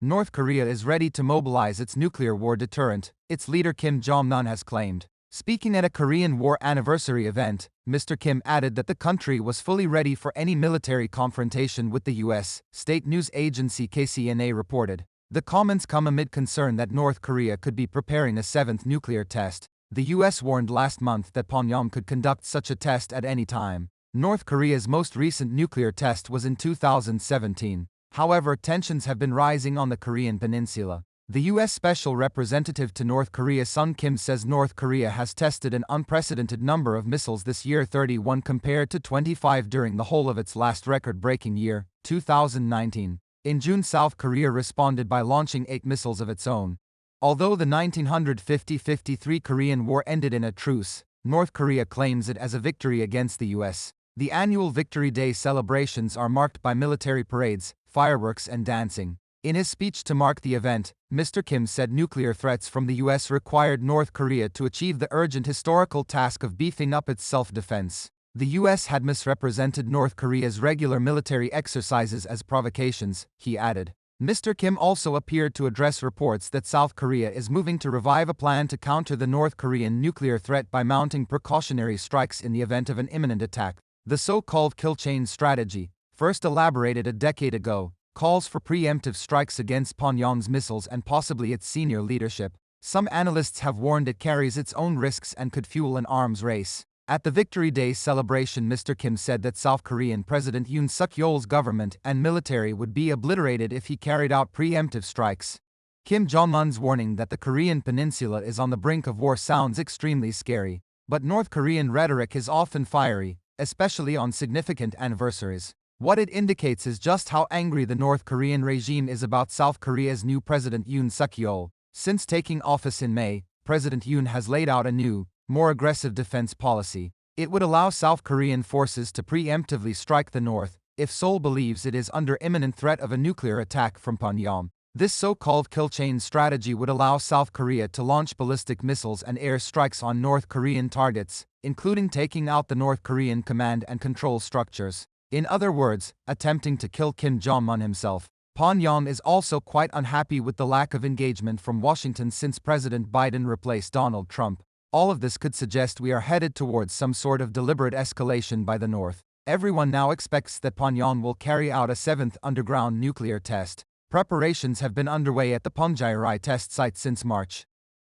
North Korea is ready to mobilize its nuclear war deterrent, its leader Kim Jong-un has claimed. Speaking at a Korean War anniversary event, Mr. Kim added that the country was fully ready for any military confrontation with the U.S., state news agency KCNA reported. The comments come amid concern that North Korea could be preparing a seventh nuclear test. The U.S. warned last month that Pyongyang could conduct such a test at any time. North Korea's most recent nuclear test was in 2017. However, tensions have been rising on the Korean peninsula. The U.S. Special Representative to North Korea Sung Kim says North Korea has tested an unprecedented number of missiles this year, 31 compared to 25 during the whole of its last record-breaking year, 2019. In June, South Korea responded by launching 8 missiles of its own. Although the 1950-53 Korean War ended in a truce, North Korea claims it as a victory against the U.S. The annual Victory Day celebrations are marked by military parades, fireworks and dancing. In his speech to mark the event, Mr. Kim said nuclear threats from the U.S. required North Korea to achieve the urgent historical task of beefing up its self-defense. The U.S. had misrepresented North Korea's regular military exercises as provocations, he added. Mr. Kim also appeared to address reports that South Korea is moving to revive a plan to counter the North Korean nuclear threat by mounting precautionary strikes in the event of an imminent attack. The so-called kill chain strategy, first elaborated a decade ago, calls for preemptive strikes against Pyongyang's missiles and possibly its senior leadership. Some analysts have warned it carries its own risks and could fuel an arms race. At the Victory Day celebration, Mr. Kim said that South Korean President Yoon Suk-yeol's government and military would be obliterated if he carried out preemptive strikes. Kim Jong-un's warning that the Korean peninsula is on the brink of war sounds extremely scary, but North Korean rhetoric is often fiery, especially on significant anniversaries. What it indicates is just how angry the North Korean regime is about South Korea's new president Yoon Suk-yeol. Since taking office in May, President Yoon has laid out a new, more aggressive defense policy. It would allow South Korean forces to preemptively strike the North if Seoul believes it is under imminent threat of a nuclear attack from Pyongyang. This so-called kill chain strategy would allow South Korea to launch ballistic missiles and air strikes on North Korean targets, including taking out the North Korean command and control structures. In other words, attempting to kill Kim Jong-un himself. Pyongyang is also quite unhappy with the lack of engagement from Washington since President Biden replaced Donald Trump. All of this could suggest we are headed towards some sort of deliberate escalation by the North. Everyone now expects that Pyongyang will carry out a seventh underground nuclear test. Preparations have been underway at the Punggye-ri test site since March.